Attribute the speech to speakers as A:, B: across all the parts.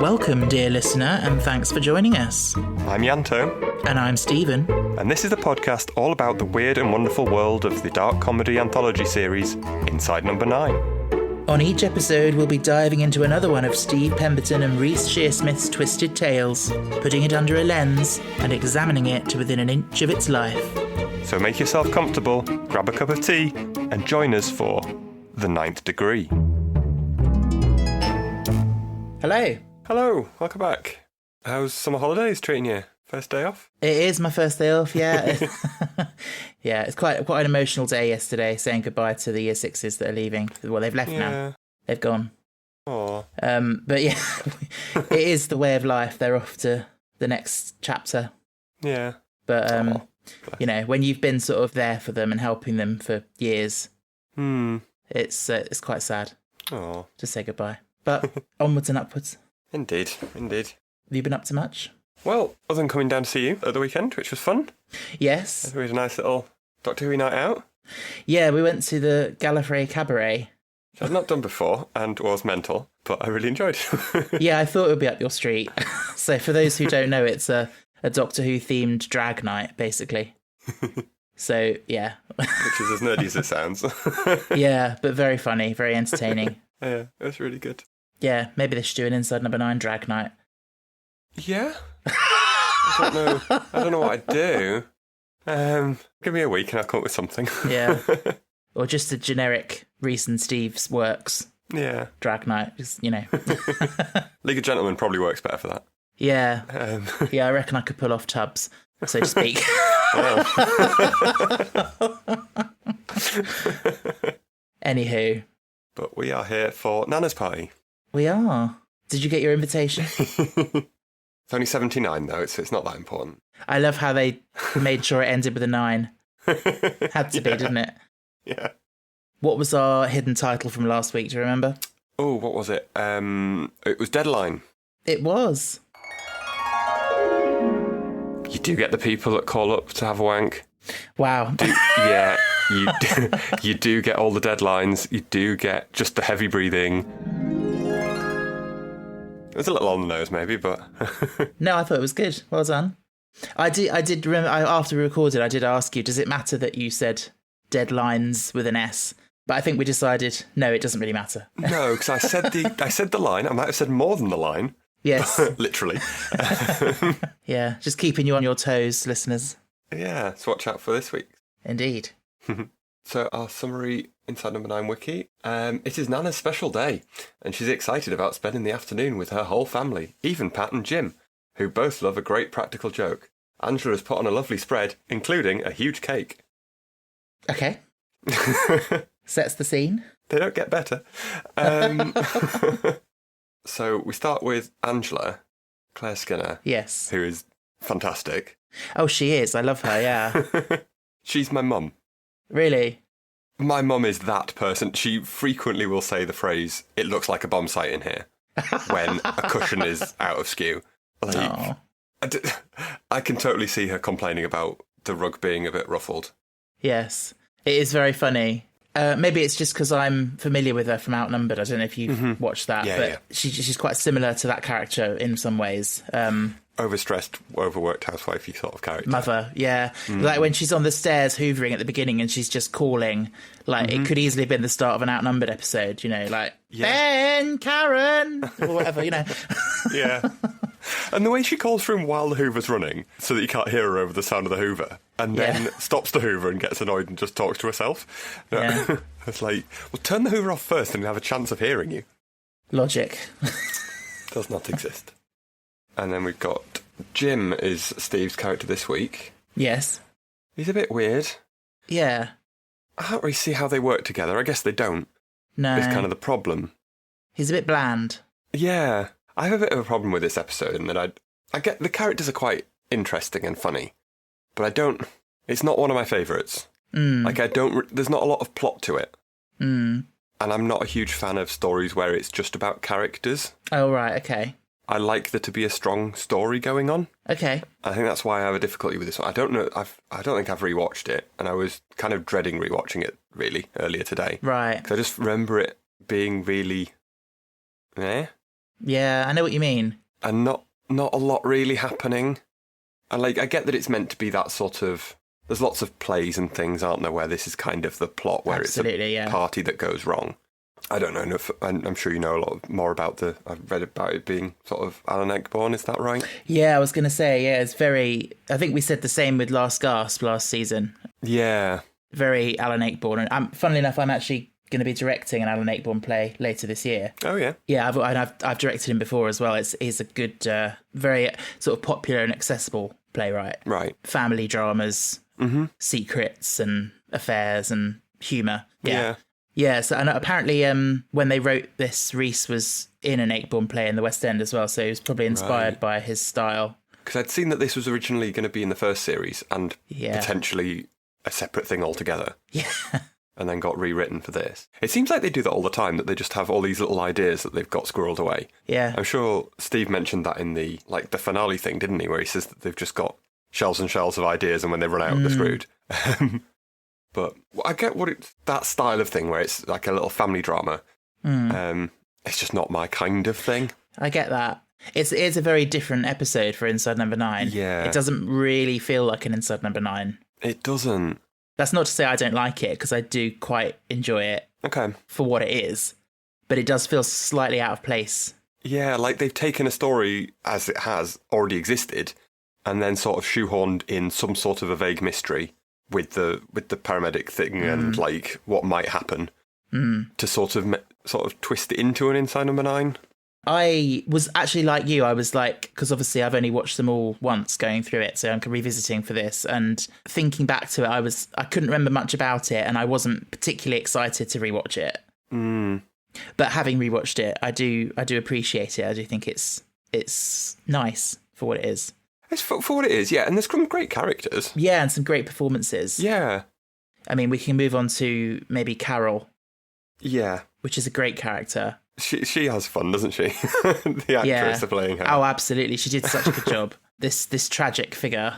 A: Welcome, dear listener, and thanks for joining us.
B: I'm Yanto.
A: And I'm Stephen.
B: And this is a podcast all about the weird and wonderful world of the dark comedy anthology series, Inside Number 9.
A: On each episode, we'll be diving into another one of Steve Pemberton and Reece Shearsmith's twisted tales, putting it under a lens and examining it to within an inch of its life.
B: So make yourself comfortable, grab a cup of tea, and join us for The Ninth Degree.
A: Hello.
B: Hello, welcome back. How's summer holidays treating you? First day off?
A: It is my first day off, yeah. Yeah, it's quite an emotional day yesterday, saying goodbye to the year sixes that are leaving. Well, they've left now. They've gone.
B: Aww.
A: But yeah, it is the way of life. They're off to the next chapter.
B: Yeah.
A: But, you know, when you've been sort of there for them and helping them for years, it's quite sad
B: Aww.
A: to say goodbye. But onwards and upwards.
B: Indeed.
A: Have you been up to much?
B: Well, other than coming down to see you at the weekend, which was fun.
A: Yes.
B: We had a nice little Doctor Who night out.
A: Yeah, we went to the Gallifrey Cabaret.
B: Which I'd not done before and was mental, but I really enjoyed it.
A: Yeah, I thought it would be up your street. So for those who don't know, it's a Doctor Who themed drag night, basically. So, yeah.
B: Which is as nerdy as it sounds.
A: Yeah, but very funny, very entertaining.
B: Yeah, it was really good.
A: Yeah, maybe they should do an Inside Number 9 drag night.
B: Yeah? I don't know what I'd do. Give me a week and I'll come up with something.
A: Yeah. Or just a generic Reece and Steve's Works drag night, just, you know.
B: League of Gentlemen probably works better for that.
A: Yeah. Yeah, I reckon I could pull off Tubbs, so to speak. Anywho.
B: But we are here for Nana's party.
A: We are. Did you get your invitation?
B: It's only 79 though, so it's not that important.
A: I love how they made sure it ended with a 9. Had to be, didn't it?
B: Yeah.
A: What was our hidden title from last week, do you remember?
B: Oh, what was it? It was Deadline.
A: It was.
B: You do get the people that call up to have a wank.
A: Wow.
B: Yeah, you do get all the deadlines. You do get just the heavy breathing. It was a little on the nose, maybe, but...
A: No, I thought it was good. Well done. I did remember, after we recorded, I did ask you, does it matter that you said deadlines with an S? But I think we decided, no, it doesn't really matter.
B: No, because I said the line. I might have said more than the line.
A: Yes.
B: Literally.
A: Yeah, just keeping you on your toes, listeners.
B: Yeah, so watch out for this week.
A: Indeed.
B: So our summary Inside Number 9 wiki. It is Nana's special day, and she's excited about spending the afternoon with her whole family, even Pat and Jim, who both love a great practical joke. Angela has put on a lovely spread, including a huge cake.
A: Okay. Sets the scene.
B: They don't get better. So we start with Angela, Claire Skinner.
A: Yes.
B: Who is fantastic.
A: Oh, she is. I love her, yeah.
B: She's my mum.
A: Really?
B: My mum is that person. She frequently will say the phrase, "It looks like a bomb site in here," when a cushion is out of skew. Like, I can totally see her complaining about the rug being a bit ruffled.
A: Yes. It is very funny. Maybe it's just because I'm familiar with her from Outnumbered. I don't know if you've watched that, but she's quite similar to that character in some ways.
B: Overstressed, overworked housewifey sort of character.
A: Mother, yeah. Like when she's on the stairs hoovering at the beginning and she's just calling, like it could easily have been the start of an Outnumbered episode, you know, like, Ben, Karen, or whatever, you know.
B: Yeah. And the way she calls for him while the hoover's running, so that you can't hear her over the sound of the hoover, and then stops the hoover and gets annoyed and just talks to herself.
A: Yeah.
B: It's like, well, turn the hoover off first and have a chance of hearing you.
A: Logic.
B: Does not exist. And then we've got Jim is Steve's character this week.
A: Yes.
B: He's a bit weird.
A: Yeah.
B: I can't really see how they work together. I guess they don't.
A: No.
B: It's kind of the problem.
A: He's a bit bland.
B: Yeah. I have a bit of a problem with this episode in that I get the characters are quite interesting and funny, but it's not one of my favourites. Like there's not a lot of plot to it. And I'm not a huge fan of stories where it's just about characters.
A: Oh, right, okay.
B: I like there to be a strong story going on.
A: Okay.
B: I think that's why I have a difficulty with this one. I don't think I've rewatched it, and I was kind of dreading rewatching it really earlier today.
A: Right.
B: Because I just remember it being really,
A: Yeah, I know what you mean.
B: and not a lot really happening. And like, I get that it's meant to be that sort of. There's lots of plays and things, aren't there, where this is kind of the plot where
A: Absolutely,
B: it's a party that goes wrong. I don't know. I'm sure you know a lot more about I've read about it being sort of Alan Ayckbourn. Is that right?
A: Yeah, I was going to say, yeah, it's very. I think we said the same with Last Gasp last season.
B: Yeah.
A: Very Alan Ayckbourn. And funnily enough, I'm actually going to be directing an Alan Ayckbourn play later this year.
B: Oh yeah.
A: Yeah, I've directed him before as well. He's a good, very sort of popular and accessible playwright.
B: Right.
A: Family dramas, secrets and affairs and humour.
B: Yeah.
A: Yeah, so and apparently when they wrote this, Rhys was in an Ayckbourn play in the West End as well, so he was probably inspired by his style.
B: Because I'd seen that this was originally going to be in the first series and potentially a separate thing altogether.
A: Yeah.
B: And then got rewritten for this. It seems like they do that all the time, that they just have all these little ideas that they've got squirreled away.
A: Yeah.
B: I'm sure Steve mentioned that in the finale thing, didn't he? Where he says that they've just got shelves and shelves of ideas and when they run out, they're screwed. But I get that style of thing where it's like a little family drama. It's just not my kind of thing.
A: I get that. It's a very different episode for Inside Number 9.
B: Yeah.
A: It doesn't really feel like an Inside Number 9.
B: It doesn't.
A: That's not to say I don't like it, because I do quite enjoy it for what it is. But it does feel slightly out of place.
B: Yeah, like they've taken a story as it has already existed and then sort of shoehorned in some sort of a vague mystery with the paramedic thing and like what might happen to sort of twist it into an Inside Number 9.
A: I was actually like you. I was like, because obviously I've only watched them all once going through it, so I'm revisiting for this. And thinking back to it, I couldn't remember much about it, and I wasn't particularly excited to rewatch it. But having rewatched it, I do appreciate it. I do think it's nice for what it is.
B: It's for what it is, yeah. And there's some great characters.
A: Yeah, and some great performances.
B: Yeah.
A: I mean, we can move on to maybe Carol.
B: Yeah.
A: Which is a great character.
B: She has fun, doesn't she? The actress playing her.
A: Oh, absolutely. She did such a good job. This tragic figure.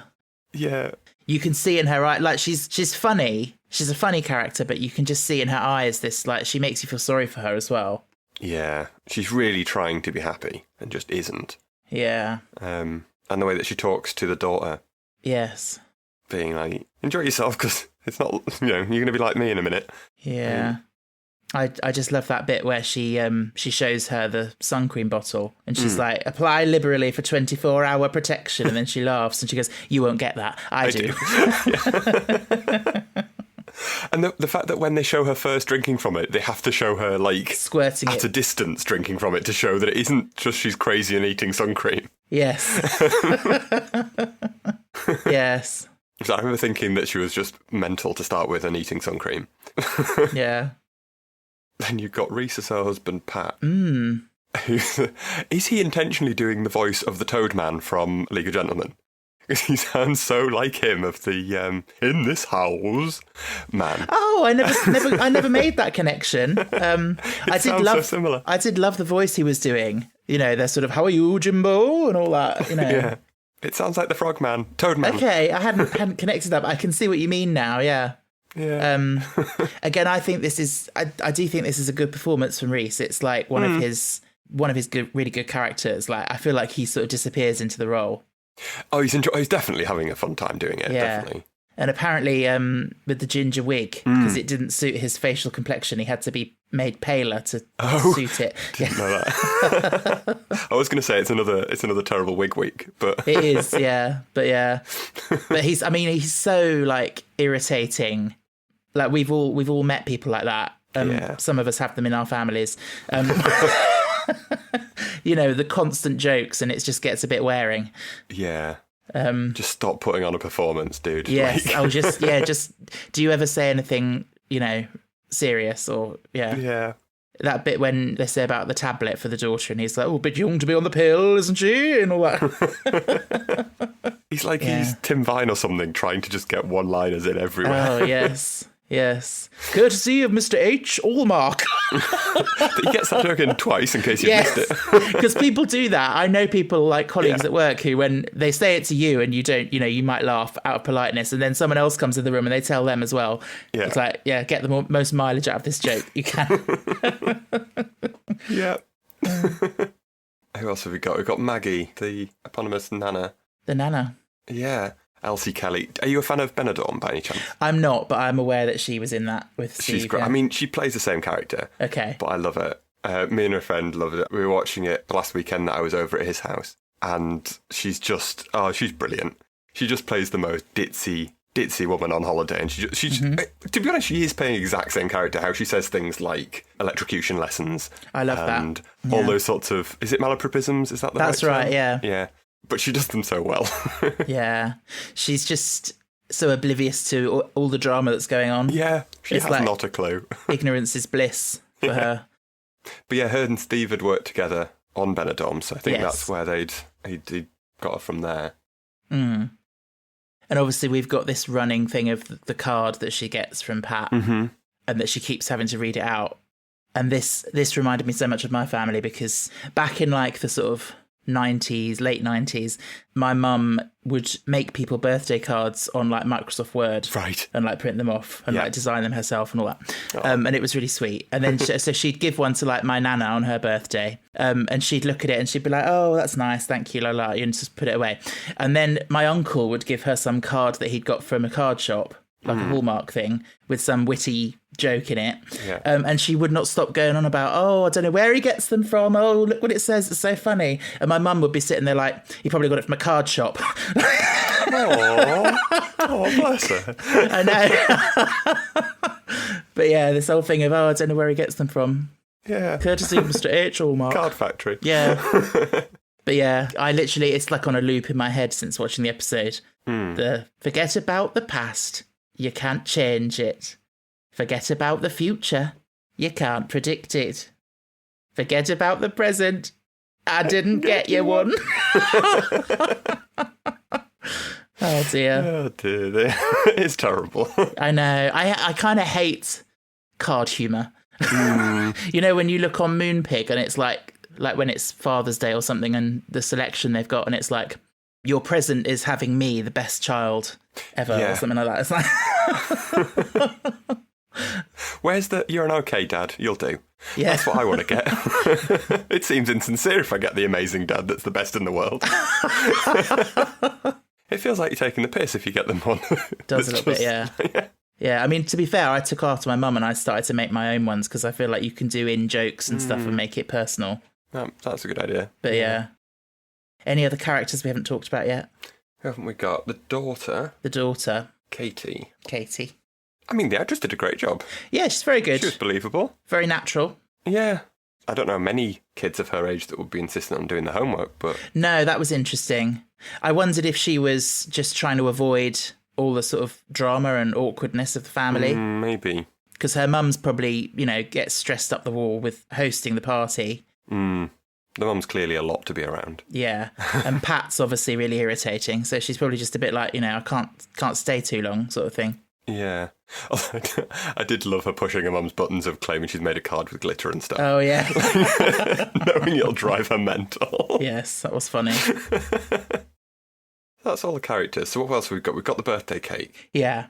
B: Yeah.
A: You can see in her eye, like she's funny. She's a funny character, but you can just see in her eyes this, like, she makes you feel sorry for her as well.
B: Yeah. She's really trying to be happy and just isn't.
A: Yeah.
B: And the way that she talks to the daughter.
A: Yes.
B: Being like, enjoy yourself because it's not, you're going to be like me in a minute.
A: Yeah. I just love that bit where she shows her the sun cream bottle and she's like, apply liberally for 24-hour protection, and then she laughs and she goes, you won't get that. I do.
B: And the fact that when they show her first drinking from it, they have to show her like
A: squirting
B: at a distance drinking from it to show that it isn't just she's crazy and eating sun cream.
A: Yes. Yes.
B: So I remember thinking that she was just mental to start with and eating sun cream.
A: Yeah.
B: Then you've got Rhys as her husband, Pat. Is he intentionally doing the voice of the Toad Man from League of Gentlemen? Because he sounds so like him of the in this house man.
A: Oh, I never made that connection. I did love so similar. I did love the voice he was doing. You know, they're sort of, how are you, Jimbo, and all that. You know.
B: Yeah, it sounds like the Frog Man, Toad Man.
A: Okay, I hadn't connected that, but I can see what you mean now. Yeah.
B: Yeah.
A: Again, I think this is. I do think this is a good performance from Rhys. It's like one of his good, really good characters. Like, I feel like he sort of disappears into the role.
B: Oh, he's definitely having a fun time doing it. Yeah. Definitely.
A: And apparently, with the ginger wig, because it didn't suit his facial complexion, he had to be made paler to suit it.
B: Didn't know that. I was going to say it's another terrible wig week, but
A: it is. Yeah, but he's so like irritating. Like we've all met people like that. Some of us have them in our families. You know, the constant jokes, and it just gets a bit wearing.
B: Yeah. Just stop putting on a performance, dude.
A: Yes. Just do you ever say anything, you know, serious or
B: Yeah.
A: That bit when they say about the tablet for the daughter, and he's like, "Oh, a bit young to be on the pill, isn't she?" and all that.
B: He's like he's Tim Vine or something, trying to just get one-liners in everywhere.
A: Oh yes. Yes. Courtesy of Mr. H. Allmark.
B: He gets that joke in twice in case you missed it.
A: Because people do that. I know people like colleagues at work who, when they say it to you and you don't, you know, you might laugh out of politeness, and then someone else comes in the room and they tell them as well. Yeah. It's like, get the most mileage out of this joke you can.
B: Yeah. Who else have we got? We've got Maggie, the eponymous Nana.
A: The Nana.
B: Yeah. Elsie Kelly. Are you a fan of Benidorm by any chance?
A: I'm not, but I'm aware that she was in that with Steve.
B: She's great.
A: Yeah.
B: I mean, she plays the same character.
A: Okay.
B: But I love it. Me and her friend loved it. We were watching it the last weekend that I was over at his house. And she's just, she's brilliant. She just plays the most ditzy woman on holiday. And to be honest, she is playing the exact same character. How she says things like electrocution lessons.
A: I love that.
B: And all those sorts of, is it malapropisms? Is that the
A: That's right, yeah.
B: Yeah. But she does them so well.
A: Yeah. She's just so oblivious to all the drama that's going on.
B: Yeah. She has like, not a clue.
A: Ignorance is bliss for her.
B: But yeah, her and Steve had worked together on Benidorm, so I think that's where he'd got her from there.
A: Mm. And obviously we've got this running thing of the card that she gets from Pat and that she keeps having to read it out. And this reminded me so much of my family because back in like the sort of 90s, late 90s, my mum would make people birthday cards on like Microsoft Word,
B: right,
A: and like print them off and like design them herself and all that. And it was really sweet. And then so she'd give one to like my nana on her birthday, and she'd look at it and she'd be like, "Oh, that's nice, thank you, la la," and just put it away. And then my uncle would give her some card that he'd got from a card shop, like a Hallmark thing with some witty joke in it.
B: Yeah.
A: And she would not stop going on about, "Oh, I don't know where he gets them from. Oh, look what it says. It's so funny." And my mum would be sitting there like, "He probably got it from a card shop."
B: Oh, bless her.
A: I know. But yeah, this whole thing of, "Oh, I don't know where he gets them from."
B: Yeah.
A: Courtesy of Mr. H. Hallmark.
B: Card factory.
A: Yeah. But yeah, I literally, it's like on a loop in my head since watching the episode. The forget about the past. You can't change it. Forget about the future. You can't predict it. Forget about the present. I didn't get you one. Oh dear.
B: Oh dear. It's terrible.
A: I know. I kind of hate card humour. You know, when you look on Moonpig and it's like when it's Father's Day or something and the selection they've got and it's like, "Your present is having me, the best child ever," or something like that. It's like...
B: Where's the "you're an okay dad, you'll do"?
A: Yeah.
B: That's what I want to get. It seems insincere if I get the amazing dad that's the best in the world. It feels like you're taking the piss if you get them one.
A: Does a little bit, yeah. Yeah, I mean, to be fair, I took after my mum and I started to make my own ones because I feel like you can do in jokes and stuff and make it personal.
B: That's a good idea.
A: But yeah. Any other characters we haven't talked about yet?
B: Who haven't we got? The daughter.
A: The daughter.
B: Katie.
A: I
B: mean, the actress did a great job.
A: Yeah, she's very good.
B: She was believable.
A: Very natural.
B: Yeah. I don't know many kids of her age that would be insistent on doing the homework, but...
A: No, that was interesting. I wondered if she was just trying to avoid all the sort of drama and awkwardness of the family.
B: Maybe.
A: Because her mum's probably, gets stressed up the wall with hosting the party.
B: The mum's clearly a lot to be around.
A: Yeah. And Pat's obviously really irritating. So she's probably just a bit like, I can't stay too long sort of thing.
B: Yeah. I did love her pushing her mum's buttons of claiming she's made a card with glitter and stuff.
A: Oh, yeah.
B: Knowing it'll drive her mental.
A: Yes, that was funny.
B: That's all the characters. So what else have we got? We've got the birthday cake.
A: Yeah.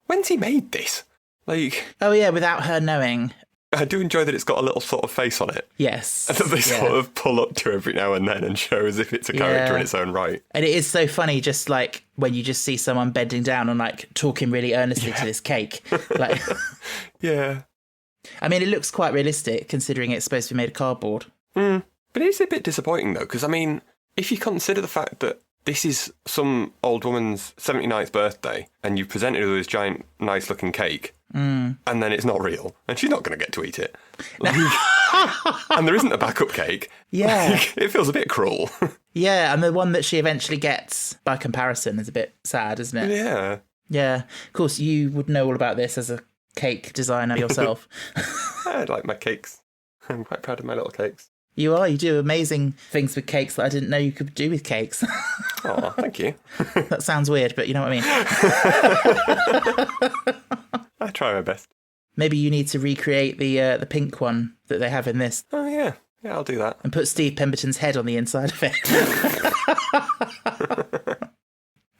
B: When's he made this?
A: Oh, yeah, without her knowing.
B: I do enjoy that it's got a little sort of face on it.
A: Yes.
B: And that they sort of pull up to every now and then and show as if it's a character in its own right.
A: And it is so funny, just like when you just see someone bending down and like talking really earnestly to this cake. Like,
B: yeah.
A: I mean, it looks quite realistic considering it's supposed to be made of cardboard.
B: But it's a bit disappointing though, because I mean, if you consider the fact that this is some old woman's 79th birthday and you've presented her with this giant, nice looking cake. And then it's not real, and she's not going to get to eat it. And there isn't a backup cake.
A: Yeah.
B: It feels a bit cruel.
A: Yeah, and the one that she eventually gets, by comparison, is a bit sad, isn't it?
B: Yeah.
A: Yeah. Of course, you would know all about this as a cake designer yourself.
B: I like my cakes. I'm quite proud of my little cakes.
A: You are. You do amazing things with cakes that I didn't know you could do with cakes.
B: Oh, thank you.
A: That sounds weird, but you know what I mean.
B: I try my best.
A: Maybe you need to recreate the pink one that they have in this.
B: Oh, yeah. Yeah, I'll do that.
A: And put Steve Pemberton's head on the inside of it.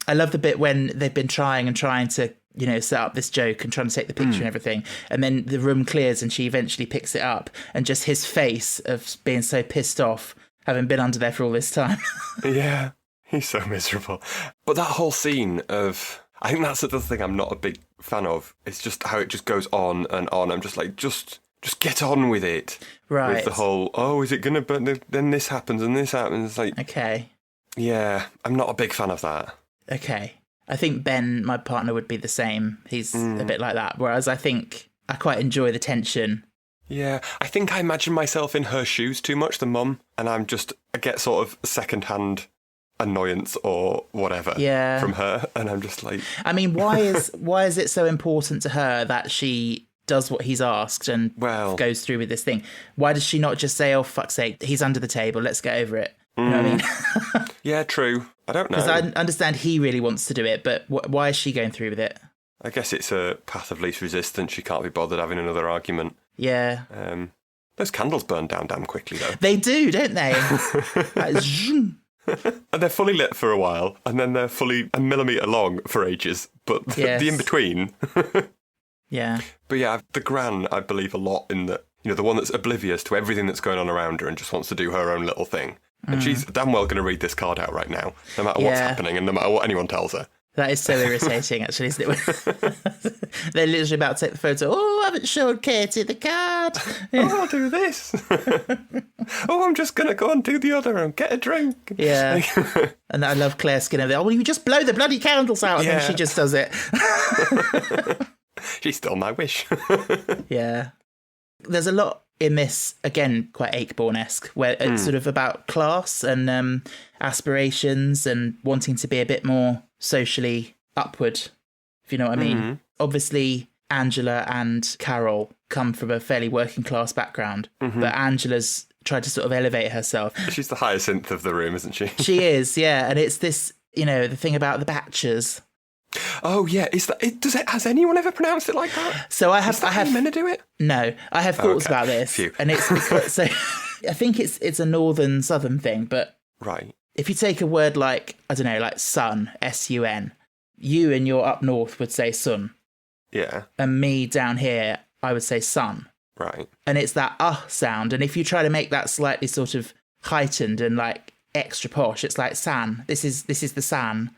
A: I love the bit when they've been trying to, set up this joke and trying to take the picture and everything. And then the room clears and she eventually picks it up. And just his face of being so pissed off having been under there for all this time.
B: Yeah, he's so miserable. But that whole scene of... I think that's the thing I'm not a big fan of. It's just how it just goes on and on. I'm just like, just get on with it.
A: Right.
B: With the whole, oh, is it going to burn? Then this happens and this happens. It's like,
A: Okay.
B: yeah, I'm not a big fan of that.
A: Okay. I think Ben, my partner, would be the same. He's a bit like that. Whereas I think I quite enjoy the tension.
B: Yeah, I think I imagine myself in her shoes too much, the mum, and I get sort of second-hand annoyance or whatever from her, and I'm just like...
A: I mean, why is it so important to her that she does what he's asked and goes through with this thing? Why does she not just say, oh, fuck's sake, he's under the table, let's get over it? You know what I mean?
B: Yeah, true. I don't know.
A: Because I understand he really wants to do it, but why is she going through with it?
B: I guess it's a path of least resistance. She can't be bothered having another argument.
A: Yeah.
B: Those candles burn down damn quickly, though.
A: They do, don't they? Like, zoom.
B: And they're fully lit for a while, and then they're fully a millimetre long for ages. But the in-between...
A: Yeah.
B: But yeah, the Gran, I believe a lot in that, the one that's oblivious to everything that's going on around her and just wants to do her own little thing. And she's damn well going to read this card out right now, no matter what's happening and no matter what anyone tells her. That
A: is so irritating, actually, isn't it? They're literally about to take the photo. Oh, I haven't showed Katie the card.
B: Oh, I'll do this. Oh, I'm just going to go and do the other and get a drink.
A: Yeah. And I love Claire Skinner. Oh, you just blow the bloody candles out. And then she just does it.
B: She stole my wish.
A: Yeah. There's a lot in this, again, quite Ayckbourn-esque, where it's sort of about class and aspirations and wanting to be a bit more socially upward, if you know what I mean. Mm-hmm. Obviously, Angela and Carol come from a fairly working class background, but Angela's tried to sort of elevate herself.
B: She's the hyacinth of the room, isn't she?
A: She is, yeah. And it's this, the thing about the Batchers.
B: Oh yeah, has anyone ever pronounced it like that?
A: So I
B: have meant to do it?
A: No, I have thoughts about this. Phew. And it's because I think it's a northern southern thing, but
B: right.
A: If you take a word like, I don't know, like sun, S-U-N, you in your up north would say sun.
B: Yeah.
A: And me down here, I would say sun.
B: Right.
A: And it's that sound, and if you try to make that slightly sort of heightened and like extra posh, it's like san. This is the san.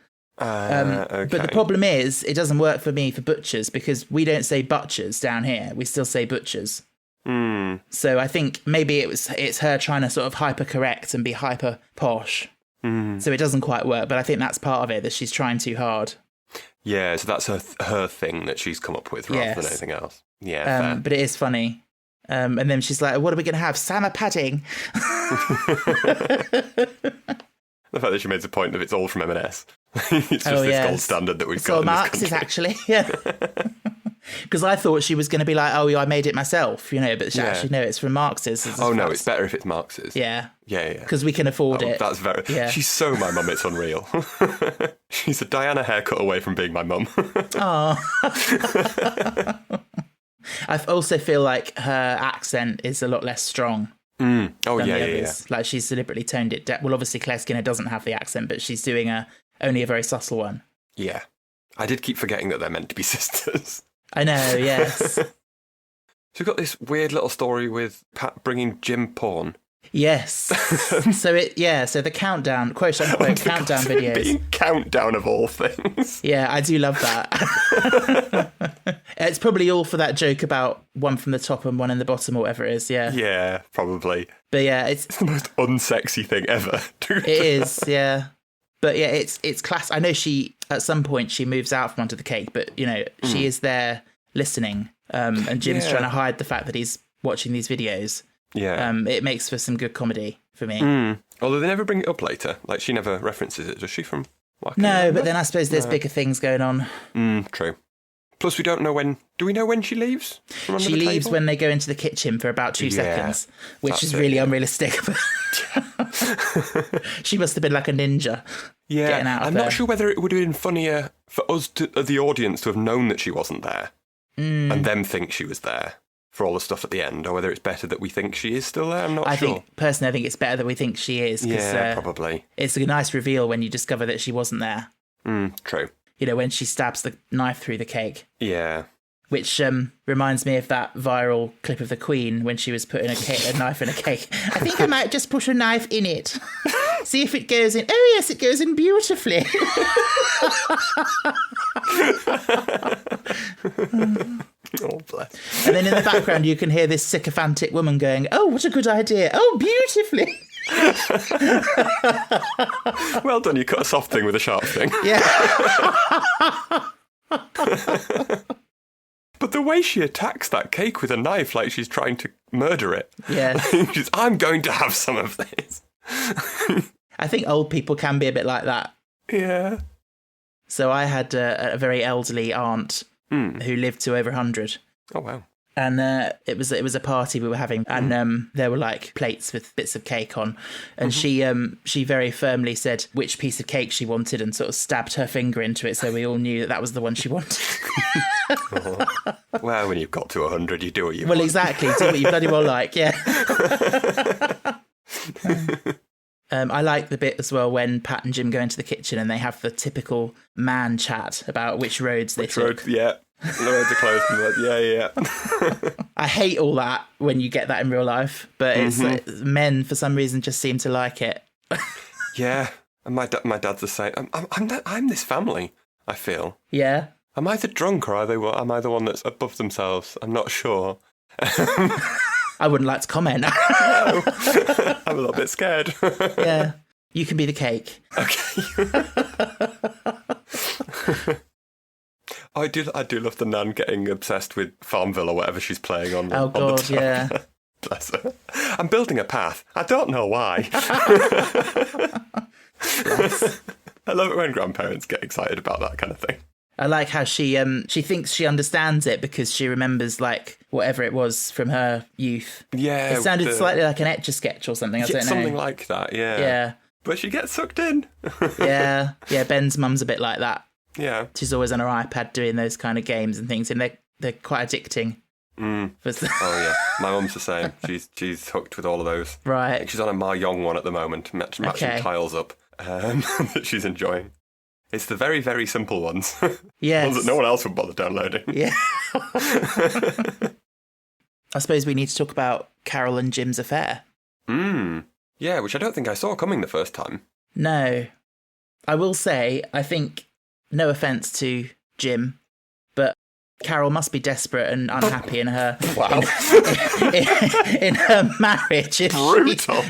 B: Okay.
A: But the problem is, it doesn't work for me for butchers because we don't say butchers down here. We still say butchers.
B: Mm.
A: So I think maybe it's her trying to sort of hyper correct and be hyper posh.
B: Mm.
A: So it doesn't quite work. But I think that's part of it, that she's trying too hard.
B: Yeah, so that's her thing that she's come up with rather than anything else. Yeah,
A: but it is funny. And then she's like, what are we going to have? Sama padding.
B: The fact that she made the point that it's all from M&S. It's just this gold standard that we've got in this country.
A: Marx's, actually, yeah. Because I thought she was going to be like, oh, yeah, I made it myself, but actually, no, it's from Marx's.
B: No, it's better if it's Marx's.
A: Yeah.
B: Yeah.
A: Because we can afford it.
B: That's very... Yeah. She's so my mum, it's unreal. She's a Diana haircut away from being my mum.
A: Oh. I also feel like her accent is a lot less strong.
B: Mm. Oh, yeah.
A: Like she's deliberately toned it down. Well, obviously Claire Skinner doesn't have the accent, but she's doing only a very subtle one.
B: Yeah. I did keep forgetting that they're meant to be sisters.
A: I know, yes.
B: So we've got this weird little story with Pat bringing Jim porn.
A: Yes. So the countdown, quote unquote, countdown videos.
B: Being countdown of all things.
A: Yeah, I do love that. It's probably all for that joke about one from the top and one in the bottom or whatever it is, yeah.
B: Yeah, probably.
A: But yeah, it's
B: the most unsexy thing ever.
A: It is, yeah. But yeah, it's class. I know at some point she moves out from under the cake, but she is there listening. And Jim's trying to hide the fact that he's watching these videos.
B: Yeah.
A: It makes for some good comedy for me.
B: Although they never bring it up later. Like, she never references it, does she, from what I can
A: remember?
B: But
A: then I suppose there's bigger things going on.
B: True. Plus, we don't know when... Do we know when she leaves from under
A: the table? She leaves when they go into the kitchen for about 2 seconds, which is really unrealistic. She must have been like a ninja.
B: Yeah,
A: getting out of
B: I'm not sure whether it would have been funnier for us, the audience, to have known that she wasn't there and them think she was there for all the stuff at the end, or whether it's better that we think she is still there. I'm not sure. Personally,
A: I think it's better that we think she is.
B: Yeah, probably.
A: It's a nice reveal when you discover that she wasn't there.
B: True.
A: When she stabs the knife through the cake.
B: Yeah.
A: which reminds me of that viral clip of the Queen when she was putting a knife in a cake. I think I might just put a knife in it. See if it goes in. Oh, yes, it goes in beautifully.
B: Oh, bless.
A: And then in the background, you can hear this sycophantic woman going, oh, what a good idea. Oh, beautifully.
B: Well done, you cut a soft thing with a sharp thing.
A: Yeah.
B: But the way she attacks that cake with a knife like she's trying to murder it.
A: Yeah.
B: I'm going to have some of this.
A: I think old people can be a bit like that.
B: Yeah.
A: So I had a very elderly aunt who lived to over 100.
B: Oh, wow.
A: And it was a party we were having, and there were like plates with bits of cake on, and she very firmly said which piece of cake she wanted, and sort of stabbed her finger into it, so we all knew that was the one she wanted.
B: Oh. Well, when you've got to 100, you do what you want.
A: Well, exactly. Do what you bloody well like, yeah. I like the bit as well when Pat and Jim go into the kitchen and they have the typical man chat about which roads they took.
B: Yeah. Loads of clothes. Yeah.
A: I hate all that when you get that in real life, but it's men for some reason just seem to like it.
B: Yeah, and my dad's the same. I'm this family, I feel.
A: Yeah.
B: Am I the drunk or am I the one that's above themselves? I'm not sure.
A: I wouldn't like to comment.
B: No. I'm a little bit scared.
A: Yeah. You can be the cake.
B: Okay. I do love the Nan getting obsessed with Farmville or whatever she's playing on.
A: Oh,
B: on the
A: God,
B: tab.
A: yeah.
B: Bless her. I'm building a path. I don't know why. I love it when grandparents get excited about that kind of thing.
A: I like how she thinks she understands it because she remembers like whatever it was from her youth.
B: Yeah.
A: It sounded slightly like an Etch-a-Sketch or something. I don't know.
B: Something like that, yeah.
A: Yeah.
B: But she gets sucked in.
A: Yeah. Yeah, Ben's mum's a bit like that.
B: Yeah.
A: She's always on her iPad doing those kind of games and things, and they're quite addicting.
B: Oh yeah, my mum's the same. She's hooked with all of those.
A: Right.
B: I think she's on a Mahjong one at the moment, matching tiles up that she's enjoying. It's the very, very simple ones.
A: Yes.
B: Ones that no one else would bother downloading.
A: Yeah. I suppose we need to talk about Carol and Jim's affair.
B: Yeah, which I don't think I saw coming the first time.
A: No. I will say, I think, no offence to Jim, but Carol must be desperate and unhappy in her
B: Wow.
A: in her marriage.
B: Brutal.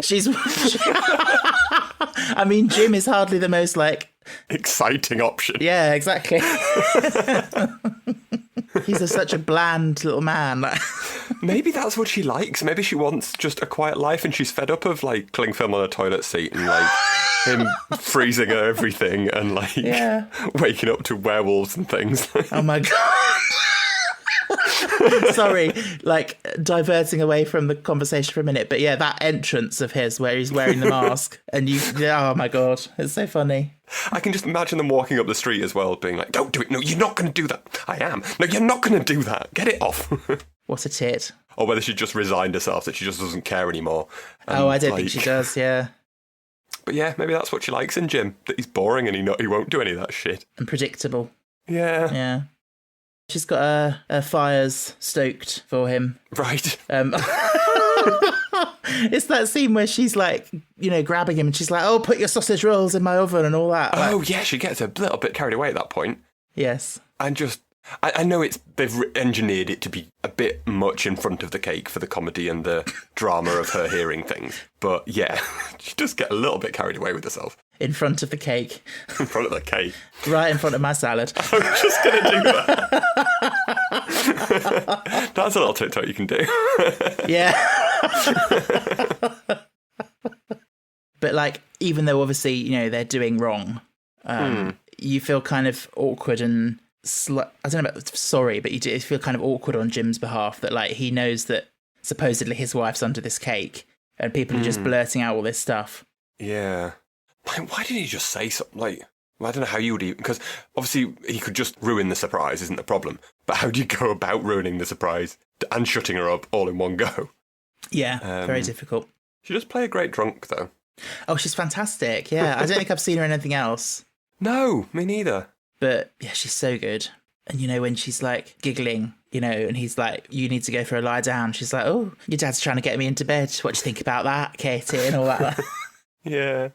A: I mean, Jim is hardly the most like
B: exciting option.
A: Yeah, exactly. He's such a bland little man.
B: Maybe that's what she likes. Maybe she wants just a quiet life and she's fed up of like cling film on a toilet seat and like him freezing her everything and like waking up to werewolves and things.
A: Oh my God. Sorry, like diverting away from the conversation for a minute, but yeah, that entrance of his where he's wearing the mask and oh my God, it's so funny.
B: I can just imagine them walking up the street as well, being like, don't do it, no, you're not going to do that. I am. No, you're not going to do that. Get it off.
A: What a tit.
B: Or whether she just resigned herself, that she just doesn't care anymore.
A: Oh, I don't think she does, yeah.
B: But yeah, maybe that's what she likes in Jim, that he's boring and he won't do any of that shit.
A: And predictable.
B: Yeah.
A: Yeah. She's got her fires stoked for him.
B: Right.
A: It's that scene where she's like, grabbing him and she's like, oh, put your sausage rolls in my oven and all that.
B: Oh, yeah, she gets a little bit carried away at that point.
A: Yes.
B: And just, I know they've engineered it to be a bit much in front of the cake for the comedy and the drama of her hearing things. But yeah, she does get a little bit carried away with herself.
A: In front of the cake.
B: In front of the cake.
A: Right in front of my salad.
B: I'm just going to do that. That's a little TikTok you can do.
A: Yeah. But like, even though obviously, they're doing wrong, you feel kind of awkward and I don't know about sorry, but you do feel kind of awkward on Jim's behalf that like he knows that supposedly his wife's under this cake and people are just blurting out all this stuff.
B: Yeah. Why didn't he just say something? Like, I don't know how you would even... Because obviously he could just ruin the surprise, isn't the problem. But how do you go about ruining the surprise and shutting her up all in one go?
A: Yeah, very difficult.
B: She does play a great drunk, though.
A: Oh, she's fantastic, yeah. I don't think I've seen her in anything else.
B: No, me neither.
A: But, yeah, she's so good. And, when she's, like, giggling you know, and he's like, you need to go for a lie down. She's like, oh, your dad's trying to get me into bed. What do you think about that, Katie? And all that.
B: Yeah.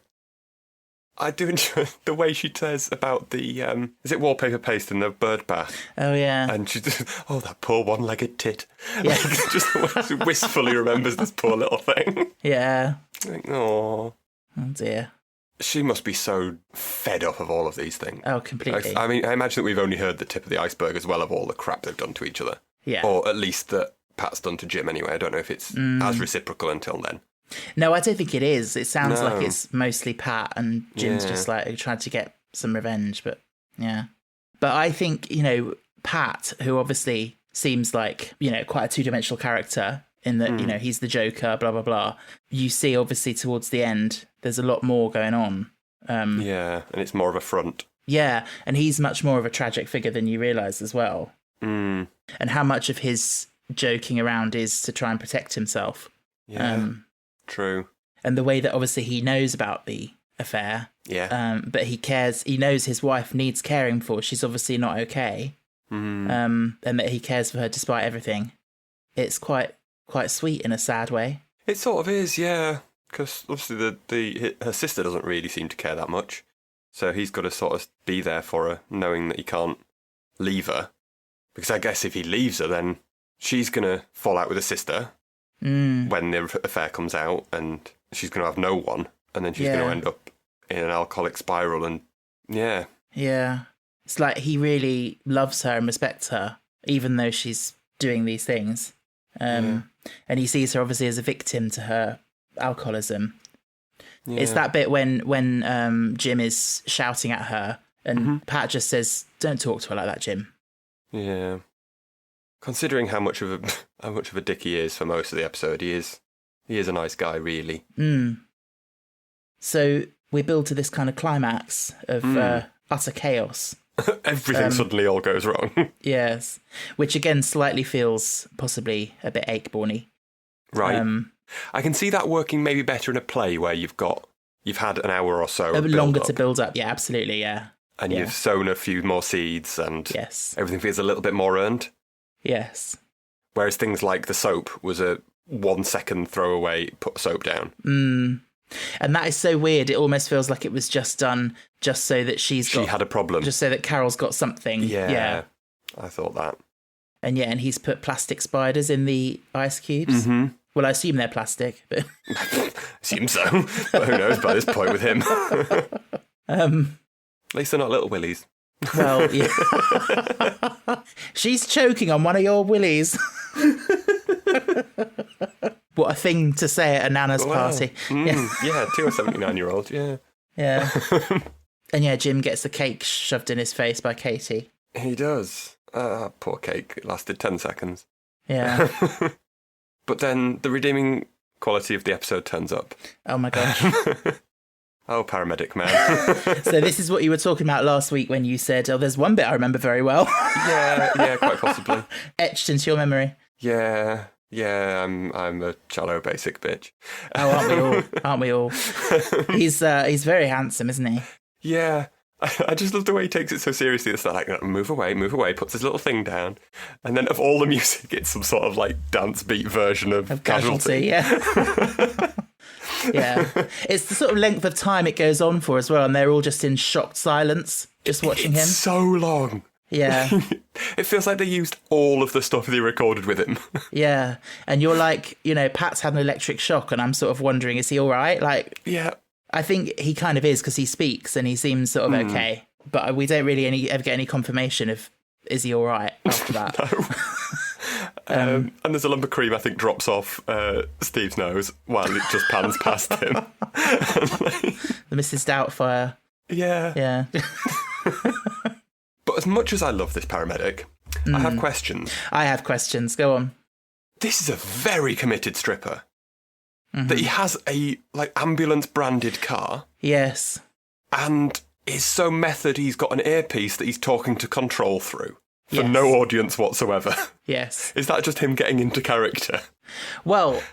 B: I do enjoy the way she says about the, is it wallpaper paste in the bird bath?
A: Oh, yeah.
B: And she just, oh, that poor one-legged tit.
A: Yeah.
B: Like, just the way she wistfully remembers this poor little thing.
A: Yeah.
B: Like, oh.
A: Oh, dear.
B: She must be so fed up of all of these things.
A: Oh, completely.
B: I mean, I imagine that we've only heard the tip of the iceberg as well of all the crap they've done to each other.
A: Yeah.
B: Or at least that Pat's done to Jim anyway. I don't know if it's as reciprocal until then.
A: No, I don't think it is. It sounds
B: No.
A: like it's mostly Pat and Jim's
B: Yeah.
A: just like trying to get some revenge, but yeah. But I think, you know, Pat, who obviously seems like, you know, quite a two-dimensional character in that, you know, he's the Joker, blah, blah, blah. You see, obviously, towards the end, there's a lot more going on.
B: Yeah, and it's more of a front.
A: Yeah, and he's much more of a tragic figure than you realise as well.
B: Mm.
A: And how much of his joking around is to try and protect himself.
B: Yeah, true.
A: And the way that obviously he knows about the affair,
B: Yeah.
A: but he cares, he knows his wife needs caring for. She's obviously not okay. And that he cares for her despite everything. It's quite sweet in a sad way.
B: It sort of is, yeah. Because obviously her sister doesn't really seem to care that much. So he's got to sort of be there for her, knowing that he can't leave her. Because I guess if he leaves her, then she's going to fall out with her sister when the affair comes out, and she's going to have no one. And then she's going to end up in an alcoholic spiral, and yeah.
A: Yeah. It's like he really loves her and respects her, even though she's doing these things. And he sees her obviously as a victim to her alcoholism.
B: Yeah.
A: It's that bit when Jim is shouting at her and Pat just says, "Don't talk to her like that, Jim."
B: Yeah. Considering how much of a dick he is for most of the episode, he is a nice guy, really.
A: So we build to this kind of climax of utter chaos.
B: Everything suddenly all goes wrong.
A: Yes, which again slightly feels possibly a bit Acheborny.
B: Right. I can see that working maybe better in a play where you've had an hour or so
A: longer to build up. Yeah, absolutely. Yeah.
B: And you've sown a few more seeds, and everything feels a little bit more earned.
A: Yes.
B: Whereas things like the soap was a 1 second throwaway, put soap down.
A: And that is so weird. It almost feels like it was just done just so that she
B: had a problem.
A: Just so that Carol's got something.
B: Yeah. I thought that.
A: And he's put plastic spiders in the ice cubes. Well, I assume they're plastic, but
B: assume so. But who knows by this point with him. At least they're not little willies.
A: Well, yeah. She's choking on one of your willies. What a thing to say at a Nana's party.
B: Yeah, to a 79-year-old, yeah.
A: Yeah. And Jim gets the cake shoved in his face by Katie.
B: He does. Poor cake. It lasted 10 seconds.
A: Yeah.
B: But then the redeeming quality of the episode turns up.
A: Oh my gosh.
B: Oh, paramedic man.
A: So this is what you were talking about last week when you said, oh, there's one bit I remember very well.
B: Yeah, quite possibly.
A: Etched into your memory.
B: Yeah, I'm a shallow basic bitch.
A: Oh, aren't we all? He's very handsome, isn't he?
B: Yeah. I just love the way he takes it so seriously. It's like, move away, puts his little thing down. And then of all the music, it's some sort of like dance beat version of Casualty.
A: Yeah. Yeah. It's the sort of length of time it goes on for as well. And they're all just in shocked silence, just watching him.
B: So long.
A: Yeah.
B: It feels like they used all of the stuff they recorded with him.
A: Yeah. And you're like, Pat's had an electric shock and I'm sort of wondering, is he all right? Like,
B: yeah.
A: I think he kind of is because he speaks and he seems sort of okay. But we don't really ever get any confirmation of, is he all right after that?
B: No. And there's a lump of cream, I think, drops off Steve's nose while it just pans past him.
A: The Mrs. Doubtfire.
B: Yeah.
A: Yeah.
B: But as much as I love this paramedic, I have questions.
A: I have questions. Go on.
B: This is a very committed stripper. That he has a ambulance branded car.
A: Yes.
B: And is so method he's got an earpiece that he's talking to control through. For no audience whatsoever.
A: Yes.
B: Is that just him getting into character?
A: Well,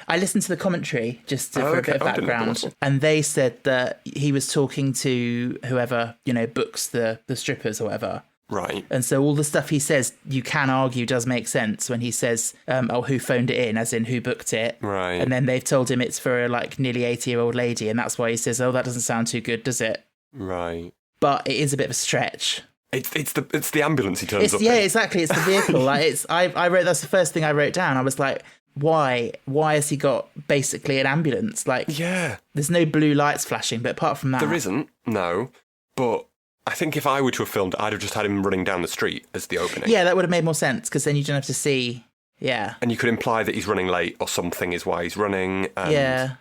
A: I listened to the commentary just for a bit of background, and they said that he was talking to whoever, books the strippers or whatever.
B: Right.
A: And so all the stuff he says, you can argue does make sense when he says, who phoned it in, as in who booked it.
B: Right.
A: And then they've told him it's for a nearly 80-year-old lady. And that's why he says, that doesn't sound too good, does it?
B: Right.
A: But it is a bit of a stretch.
B: It's the ambulance he turns up in.
A: Yeah, exactly. It's the vehicle. I wrote, that's the first thing I wrote down. I was like, why has he got basically an ambulance?
B: Yeah.
A: There's no blue lights flashing, but apart from that...
B: There isn't, no. But I think if I were to have filmed it, I'd have just had him running down the street as the opening.
A: Yeah, that would have made more sense, because then you don't have to see... Yeah.
B: And you could imply that he's running late or something is why he's running. And
A: yeah.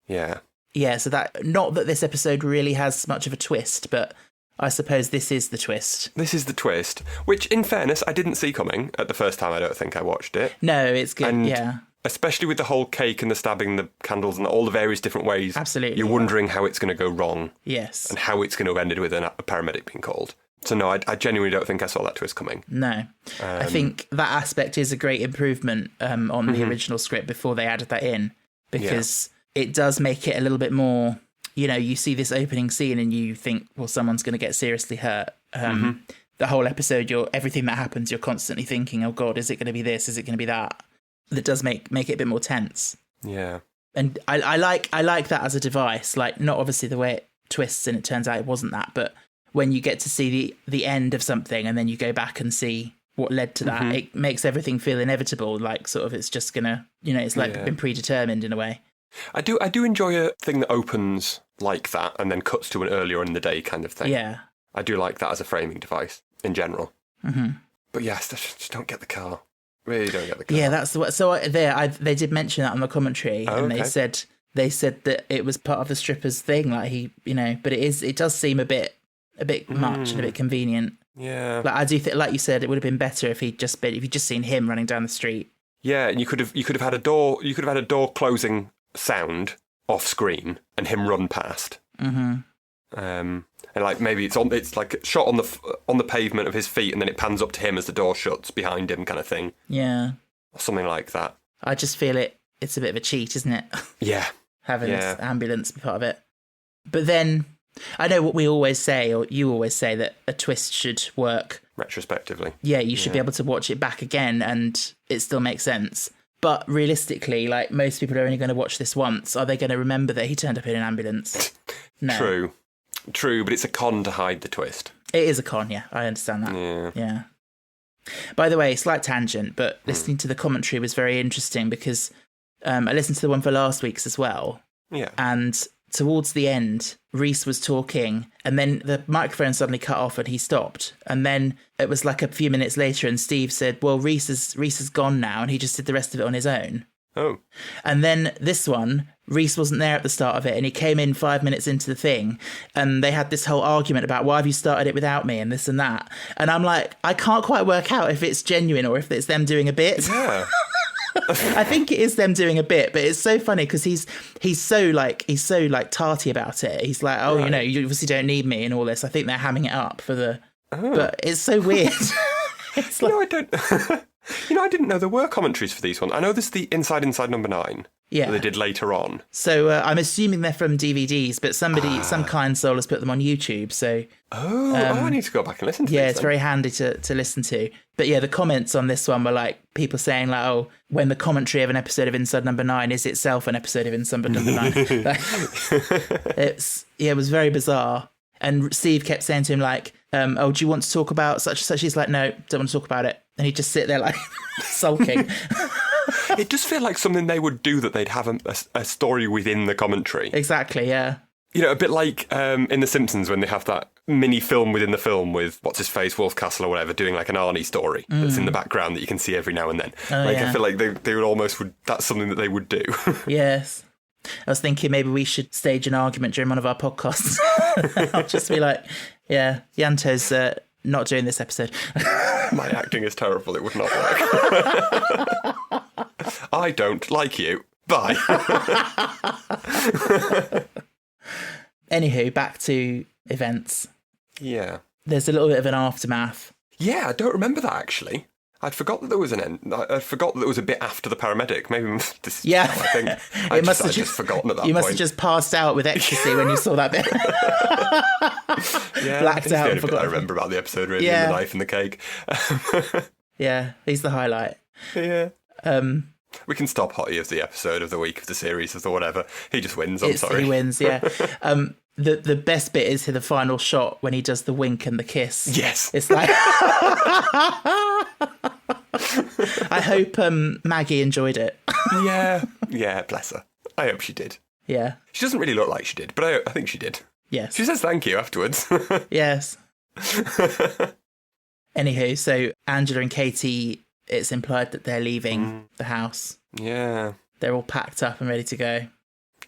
B: Yeah.
A: Yeah, so that... Not that this episode really has much of a twist, but I suppose this is the twist.
B: This is the twist, which, in fairness, I didn't see coming at the first time I don't think I watched it.
A: No, it's good,
B: And
A: yeah.
B: especially with the whole cake and the stabbing, the candles and all the various different ways.
A: Absolutely.
B: You're wondering how it's going to go wrong.
A: Yes.
B: And how it's going to have ended with a paramedic being called. So no, I genuinely don't think I saw that twist coming.
A: No. I think that aspect is a great improvement on the original script before they added that in, because it does make it a little bit more, you see this opening scene and you think, well, someone's going to get seriously hurt. The whole episode, everything that happens, you're constantly thinking, oh God, is it going to be this? Is it going to be that? That does make it a bit more tense.
B: Yeah.
A: And I like that as a device, not obviously the way it twists and it turns out it wasn't that, but when you get to see the end of something and then you go back and see what led to that, it makes everything feel inevitable, it's just gonna, it's been predetermined in a way.
B: I do enjoy a thing that opens like that and then cuts to an earlier in the day kind of thing.
A: Yeah.
B: I do like that as a framing device in general.
A: Mm-hmm.
B: But yes, just don't get the car. Really don't get the car.
A: Yeah, that's the way. So they did mention that on the commentary, and
B: okay.
A: they said that it was part of the stripper's thing, but it does seem a bit much and a bit convenient.
B: Yeah.
A: I do think, like you said, it would have been better if you'd just seen him running down the street.
B: Yeah, and you could have had a door closing sound off screen and him run past.
A: Mm-hmm.
B: And maybe it's like shot on the pavement of his feet, and then it pans up to him as the door shuts behind him, kind of thing.
A: Yeah.
B: Or something like that.
A: I just feel it's a bit of a cheat, isn't it?
B: Yeah.
A: Having this ambulance be part of it. But then I know what we always say, or you always say, that a twist should work
B: retrospectively.
A: Yeah, you should be able to watch it back again and it still makes sense. But realistically, most people are only going to watch this once. Are they going to remember that he turned up in an ambulance? No.
B: True, but it's a con to hide the twist.
A: It is a con, yeah. I understand that. Yeah. By the way, slight tangent, but listening to the commentary was very interesting because I listened to the one for last week's as well.
B: Yeah.
A: And towards the end, Reese was talking and then the microphone suddenly cut off and he stopped. And then it was a few minutes later and Steve said, well, Reese is gone now, and he just did the rest of it on his own.
B: Oh.
A: And then this one, Reese wasn't there at the start of it, and he came in 5 minutes into the thing, and they had this whole argument about, why have you started it without me, and this and that. And I'm like, I can't quite work out if it's genuine or if it's them doing a bit.
B: Yeah.
A: I think it is them doing a bit, but it's so funny because he's so tarty about it. He's like, oh,
B: right.
A: You obviously don't need me and all this. I think they're hamming it up for the... Oh. But it's so weird. It's
B: I don't... I didn't know there were commentaries for these ones. I know there's the Inside Number 9 that they did later on.
A: So I'm assuming they're from DVDs, but some kind soul has put them on YouTube. So
B: I need to go back and listen to these.
A: Yeah, it's very handy to listen to. But yeah, the comments on this one were people saying when the commentary of an episode of Inside Number 9 is itself an episode of Inside Number 9. It was very bizarre. And Steve kept saying to him do you want to talk about such and such? He's like, no, don't want to talk about it. And he'd just sit there sulking.
B: It does feel like something they would do, that they'd have a story within the commentary.
A: Exactly, yeah.
B: A bit like in The Simpsons when they have that mini film within the film with what's-his-face, Wolf Castle or whatever, doing an Arnie story that's in the background that you can see every now and then. I feel like they would that's something that they would do. Yes.
A: I was thinking maybe we should stage an argument during one of our podcasts. I'll just be like, yeah, Yanto's not doing this episode.
B: My acting is terrible. It would not work. I don't like you. Bye.
A: Anywho, back to events.
B: Yeah.
A: There's a little bit of an aftermath.
B: Yeah, I don't remember that, actually. I'd forgot that there was an end. I forgot that there was a bit after the paramedic. Maybe this is
A: Yeah.
B: I think.
A: It must have
B: I'd just forgotten at that
A: You
B: point.
A: must have just passed out with ecstasy when you saw that bit.
B: Yeah,
A: blacked
B: it's
A: out
B: the
A: and
B: only bit
A: forgot.
B: I remember about the episode, really,
A: Yeah.
B: and the knife and the cake.
A: Yeah, he's the highlight.
B: Yeah. We can stop Hottie of the episode, of the week, of the series, of the whatever. He just wins, I'm sorry.
A: He wins, yeah. The best bit is the final shot when he does the wink and the kiss.
B: Yes.
A: It's like... I hope Maggie enjoyed it.
B: Yeah, bless her. I hope she did.
A: Yeah.
B: She doesn't really look like she did, but I think she did.
A: Yes.
B: She says thank you afterwards.
A: Yes. Anywho, so Angela and Katie, it's implied that they're leaving the house.
B: Yeah.
A: They're all packed up and ready to go.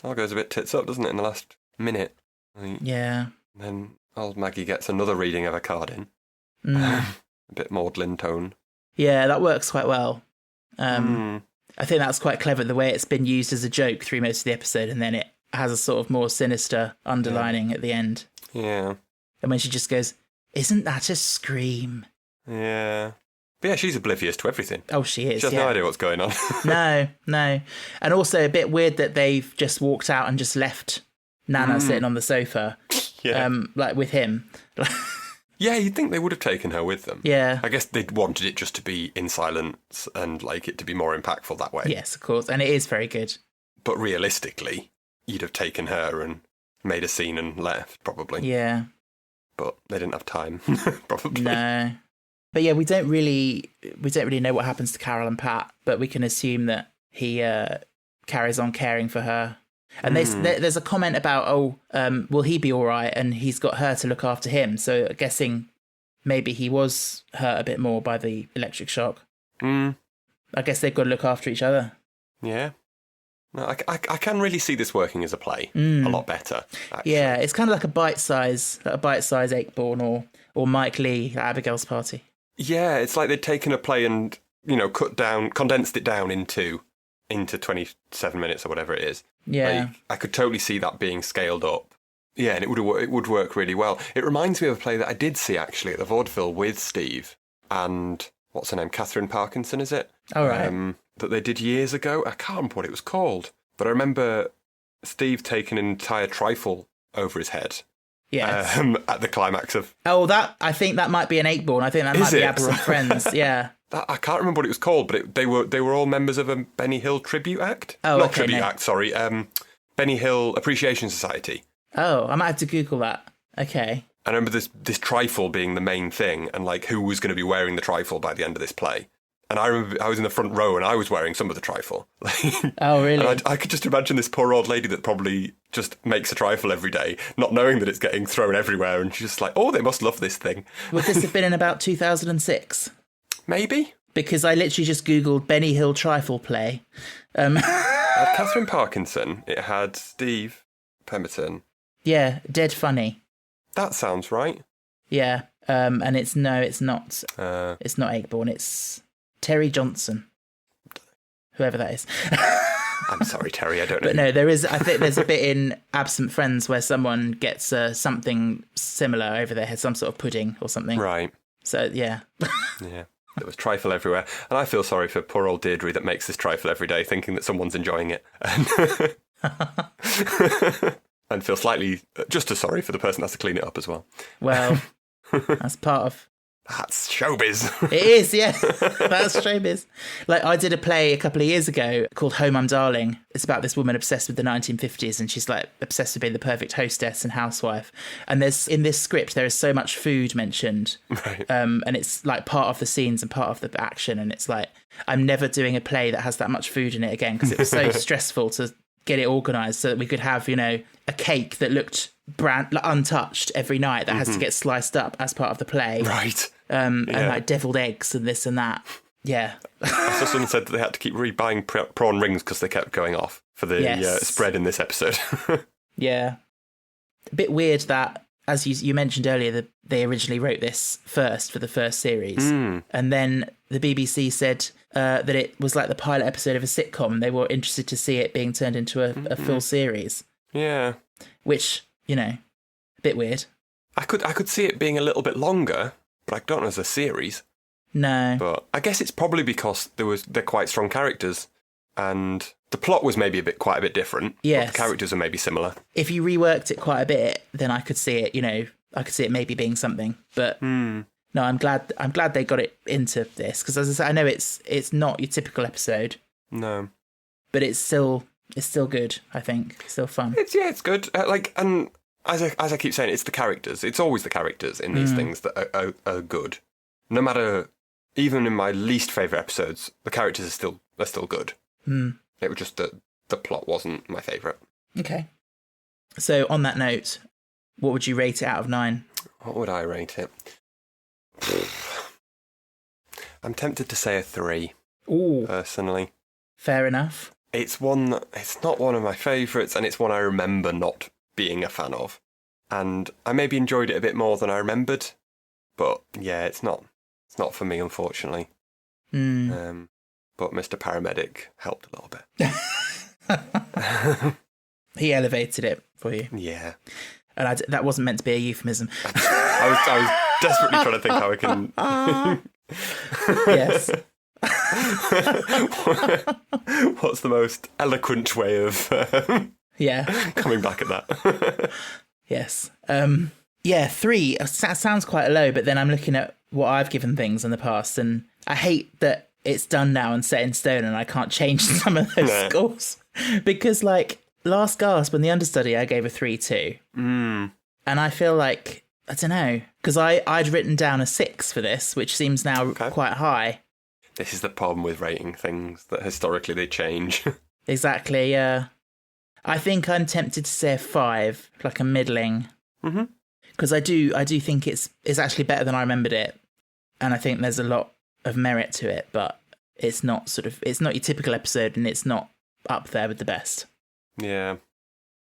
B: All goes a bit tits up, doesn't it, in the last minute?
A: Yeah.
B: Then old Maggie gets another reading of her card in.
A: Mm.
B: A bit maudlin tone.
A: Yeah, that works quite well. I think that's quite clever, the way it's been used as a joke through most of the episode, and then it has a sort of more sinister underlining at the end.
B: Yeah.
A: And when she just goes, "Isn't that a scream?"
B: Yeah. But yeah, she's oblivious to everything.
A: Oh, she is.
B: She has no idea what's going on.
A: No. And also a bit weird that they've just walked out and just left Nana sitting on the sofa,
B: Yeah.
A: like with him.
B: Yeah, you'd think they would have taken her with them.
A: Yeah.
B: I guess they wanted it just to be in silence and like it to be more impactful that way.
A: Yes, of course. And it is very good.
B: But realistically, you'd have taken her and made a scene and left, probably.
A: Yeah.
B: But they didn't have time, probably.
A: No. But yeah, we don't really know what happens to Carol and Pat, but we can assume that he carries on caring for her. And there's a comment about, will he be all right? And he's got her to look after him. So guessing maybe he was hurt a bit more by the electric shock. I guess they've got to look after each other.
B: Yeah. No, I can really see this working as a play a lot better. Actually.
A: Yeah, it's kind of like a bite-size Acheborn or Mike Lee at Abigail's Party.
B: Yeah, it's like they'd taken a play and, condensed it down into 27 minutes or whatever it is.
A: Yeah.
B: Like, I could totally see that being scaled up. Yeah, and it would work really well. It reminds me of a play that I did see actually at the Vaudeville with Steve and what's her name? Catherine Parkinson, is it?
A: All right.
B: That they did years ago. I can't remember what it was called, but I remember Steve taking an entire trifle over his head.
A: Yes.
B: At the climax of.
A: Oh, I think that might be an Acheborn. I think that might be Aberrant Friends. Yeah.
B: I can't remember what it was called, but they were all members of a Benny Hill tribute act.
A: Oh,
B: Not
A: okay,
B: tribute
A: no.
B: act, sorry. Benny Hill Appreciation Society.
A: Oh, I might have to Google that. Okay.
B: I remember this trifle being the main thing, and like who was going to be wearing the trifle by the end of this play. And I remember I was in the front row and I was wearing some of the trifle.
A: Oh, really?
B: And I could just imagine this poor old lady that probably just makes a trifle every day, not knowing that it's getting thrown everywhere, and she's just like, oh, they must love this thing.
A: Would this have been in about 2006?
B: Maybe.
A: Because I literally just Googled Benny Hill trifle play.
B: It had Catherine Parkinson. It had Steve Pemberton.
A: Yeah, dead funny.
B: That sounds right.
A: Yeah, and it's not. It's not Acheborn. It's Terry Johnson, whoever that is.
B: I'm sorry, Terry. I don't know.
A: But no, there is. I think there's a bit in Absent Friends where someone gets something similar over their head, some sort of pudding or something.
B: Right.
A: So yeah.
B: Yeah. There was trifle everywhere. And I feel sorry for poor old Deirdre that makes this trifle every day thinking that someone's enjoying it. And feel slightly just as sorry for the person that has to clean it up as well.
A: Well, that's part of...
B: That's showbiz.
A: It is, yeah. That's showbiz. Like, I did a play a couple of years ago called Home I'm Darling. It's about this woman obsessed with the 1950s, and she's like obsessed with being the perfect hostess and housewife. And in this script, there is so much food mentioned.
B: Right.
A: And it's like part of the scenes and part of the action. And it's like, I'm never doing a play that has that much food in it again, because it was so stressful to get it organised so that we could have, a cake that looked untouched every night that has to get sliced up as part of the play.
B: Right.
A: And like deviled eggs and this and that. Yeah.
B: I saw someone said that they had to keep rebuying prawn rings because they kept going off for the spread in this episode.
A: Yeah. A bit weird that, as you mentioned earlier, that they originally wrote this first for the first series. And then the BBC said that it was like the pilot episode of a sitcom. They were interested to see it being turned into a full series.
B: Yeah.
A: Which, a bit weird.
B: I could see it being a little bit longer, but I don't know as a series.
A: No.
B: But I guess it's probably because they're quite strong characters, and the plot was maybe quite a bit different.
A: Yes.
B: But the characters are maybe similar.
A: If you reworked it quite a bit, then I could see it, I could see it maybe being something. But no, I'm glad they got it into this, because as I said, I know it's not your typical episode.
B: No.
A: But it's still good, I think. It's still fun.
B: It's good. And as I keep saying, it's the characters. It's always the characters in these things that are good. No matter, even in my least favourite episodes, the characters are still good. It was just that the plot wasn't my favourite.
A: Okay. So on that note, what would you rate it out of 9?
B: What would I rate it? I'm tempted to say a 3.
A: Ooh.
B: Personally.
A: Fair enough.
B: It's not one of my favourites, and it's one I remember not being a fan of. And I maybe enjoyed it a bit more than I remembered, but yeah, it's not for me, unfortunately. But Mr. Paramedic helped a little bit.
A: He elevated it for you.
B: Yeah.
A: And that wasn't meant to be a euphemism.
B: I was desperately trying to think how I can...
A: Yes.
B: What's the most eloquent way of coming back at that?
A: Yes. 3 sounds quite low, but then I'm looking at what I've given things in the past, and I hate that it's done now and set in stone and I can't change some of those scores. Because Last Gasp and The Understudy I gave a 3 too. And I feel like, I don't know, because I'd written down a 6 for this, which seems now quite high.
B: This is the problem with rating things, that historically they change.
A: Exactly, yeah. I think I'm tempted to say a 5, like a middling. Because I do think it's actually better than I remembered it. And I think there's a lot of merit to it, but it's not your typical episode, and it's not up there with the best.
B: Yeah.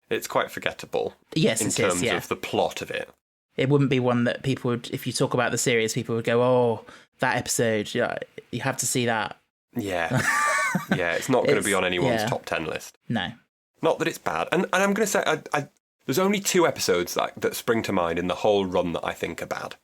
B: It's quite forgettable.
A: Yes,
B: in
A: it
B: terms
A: is, yeah.
B: of the plot of it.
A: It wouldn't be one that people would, if you talk about the series, people would go, oh, that episode, you have to see that.
B: Yeah. Yeah, it's not going to be on anyone's top 10 list.
A: No.
B: Not that it's bad. And I'm going to say, there's only 2 episodes that spring to mind in the whole run that I think are bad.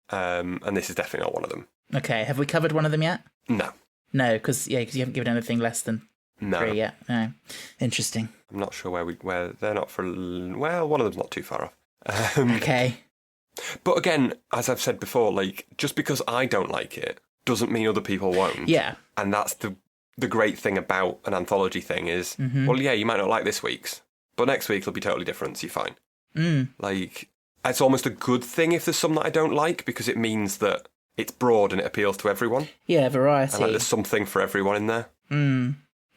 B: And this is definitely not one of them.
A: Okay, have we covered one of them yet?
B: No.
A: No, because you haven't given anything less than 3 yet. No. Interesting.
B: I'm not sure where they're not for... Well, one of them's not too far off.
A: Okay.
B: But again, as I've said before, just because I don't like it doesn't mean other people won't.
A: Yeah.
B: And that's the great thing about an anthology thing is, well, yeah, you might not like this week's, but next week it'll be totally different, so you're fine. It's almost a good thing if there's some that I don't like, because it means that it's broad and it appeals to everyone.
A: Yeah, variety.
B: And there's something for everyone in there.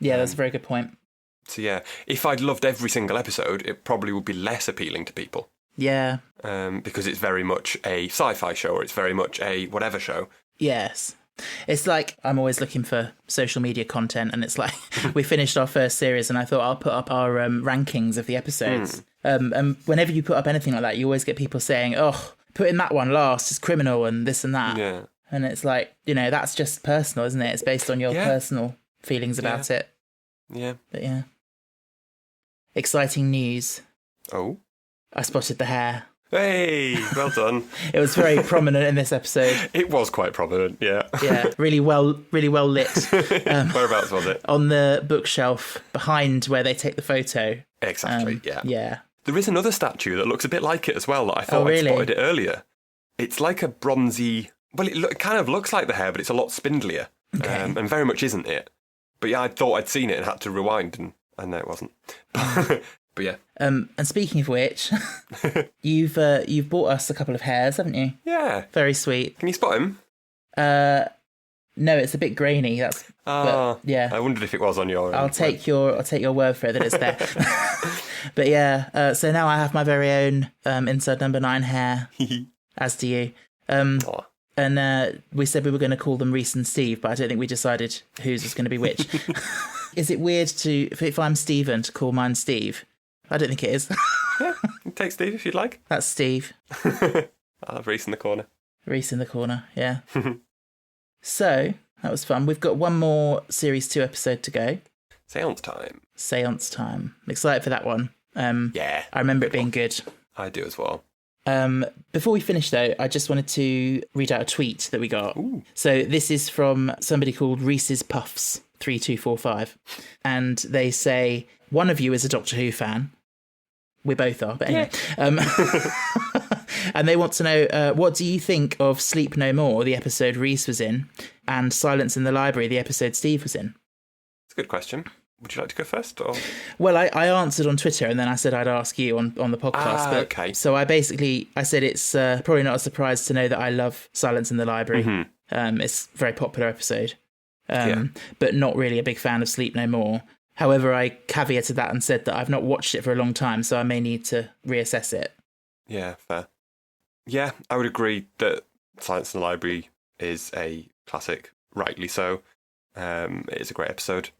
A: Yeah, that's a very good point.
B: So yeah, if I'd loved every single episode, it probably would be less appealing to people.
A: Yeah.
B: Because it's very much a sci-fi show, or it's very much a whatever show.
A: Yes. It's like I'm always looking for social media content, and it's like we finished our first series and I thought I'll put up our rankings of the episodes. And whenever you put up anything like that, you always get people saying, oh, putting that one last is criminal and this and that.
B: Yeah.
A: And it's like, that's just personal, isn't it? It's based on your personal feelings about it.
B: Yeah.
A: But yeah. Exciting news.
B: Oh?
A: I spotted the hair.
B: Hey, well done.
A: It was very prominent in this episode.
B: It was quite prominent, yeah.
A: Yeah, really well lit.
B: Whereabouts was it?
A: On the bookshelf behind where they take the photo.
B: Exactly, yeah.
A: Yeah.
B: There is another statue that looks a bit like it as well, that I thought I'd spotted it earlier. It's like a bronzy... Well, it kind of looks like the hair, but it's a lot spindlier.
A: Okay.
B: And very much isn't it. But yeah, I thought I'd seen it and had to rewind, and no, it wasn't. But yeah.
A: And speaking of which, you've bought us a couple of hairs, haven't you?
B: Yeah.
A: Very sweet.
B: Can you spot him?
A: No, it's a bit grainy. But, yeah.
B: I wondered if it was on your.
A: I'll take your word for it that it's there. But yeah, so now I have my very own inside number 9 hair, as do you. And we said we were going to call them Reese and Steve, but I don't think we decided whose was going to be which. Is it weird if I'm Stephen, to call mine Steve? I don't think it is.
B: Yeah, take Steve if you'd like.
A: That's Steve.
B: I'll have Reese in the corner.
A: Reese in the corner, yeah. So, that was fun. We've got one more Series 2 episode to go.
B: Seance time.
A: Seance time. I'm excited for that one.
B: Yeah.
A: I remember it being good.
B: I do as well.
A: Before we finish, though, I just wanted to read out a tweet that we got.
B: Ooh.
A: So this is from somebody called Reese's Puffs 3245, and they say, one of you is a Doctor Who fan. We both are, but anyway. And they want to know, what do you think of Sleep No More, the episode Reese was in, and Silence in the Library, the episode Steve was in?
B: It's a good question. Would you like to go first? Or?
A: Well, I answered on Twitter, and then I said I'd ask you on the podcast.
B: Okay.
A: So I said it's probably not a surprise to know that I love Silence in the Library.
B: Mm-hmm.
A: It's a very popular episode, but not really a big fan of Sleep No More. However, I caveated that and said that I've not watched it for a long time, so I may need to reassess it.
B: Yeah, fair. Yeah, I would agree that Silence in the Library is a classic, rightly so. It is a great episode.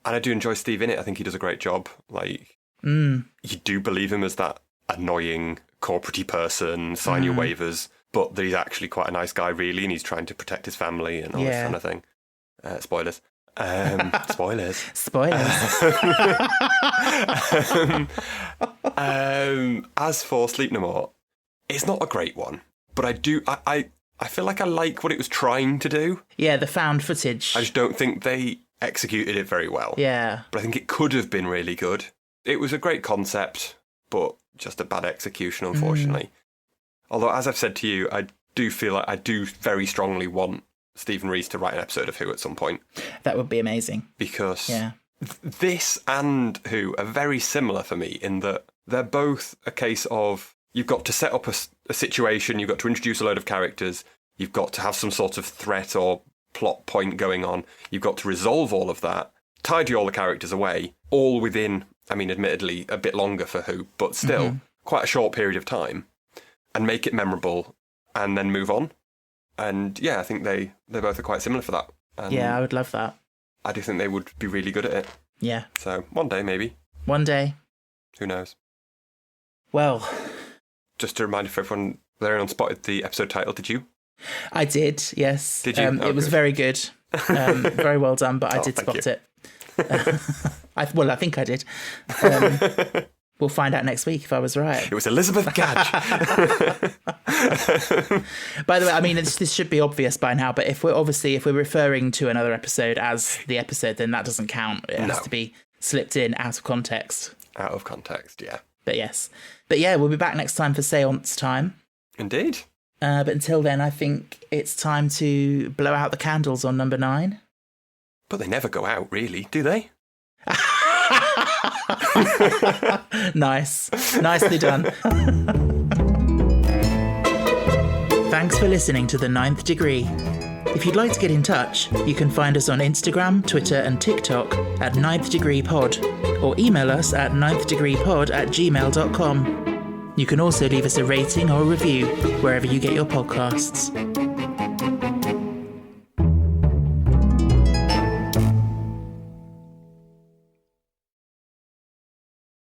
B: And I do enjoy Steve in it. I think he does a great job. Like, you do believe him as that annoying, corporate-y person, sign your waivers, but that he's actually quite a nice guy, really, and he's trying to protect his family and all this kind of thing. Spoilers. Spoilers. As for Sleep No More, it's not a great one, but I feel like I like what it was trying to do.
A: Yeah, the found footage.
B: I just don't think they executed it very well.
A: Yeah.
B: But I think it could have been really good. It was a great concept, but just a bad execution, unfortunately. Although, as I've said to you, I do feel like I do very strongly want Stephen Rees to write an episode of Who at some point. That
A: would be amazing.
B: Because this and Who are very similar for me in that they're both a case of you've got to set up a situation, you've got to introduce a load of characters, you've got to have some sort of threat or plot point going on, you've got to resolve all of that, tidy all the characters away, all within, I mean, admittedly, a bit longer for Who, but still quite a short period of time, and make it memorable, and then move on. And yeah, I think they both are quite similar for that. And
A: I would love that.
B: I do think they would be really good at it.
A: Yeah.
B: So one day, maybe.
A: One day.
B: Who knows?
A: Well.
B: Just a reminder for everyone, anyone spotted the episode title, did you?
A: I did, yes.
B: Did you?
A: It was very good. Very well done, but I did spot it. I think I did. We'll find out next week if I was right.
B: It was Elizabeth Gadge.
A: By the way, I mean, this should be obvious by now, but if we're referring to another episode as the episode, then that doesn't count. It has to be slipped in out of context.
B: Out of context, yeah.
A: But yes. But yeah, we'll be back next time for Seance time.
B: Indeed.
A: But until then, I think it's time to blow out the candles on number 9.
B: But they never go out, really, do they?
A: Nice. Nicely done. Thanks for listening to The Ninth Degree. If you'd like to get in touch, you can find us on Instagram, Twitter and TikTok at Ninth Degree Pod, or email us at ninthdegreepod@gmail.com. You can also leave us a rating or a review wherever you get your podcasts.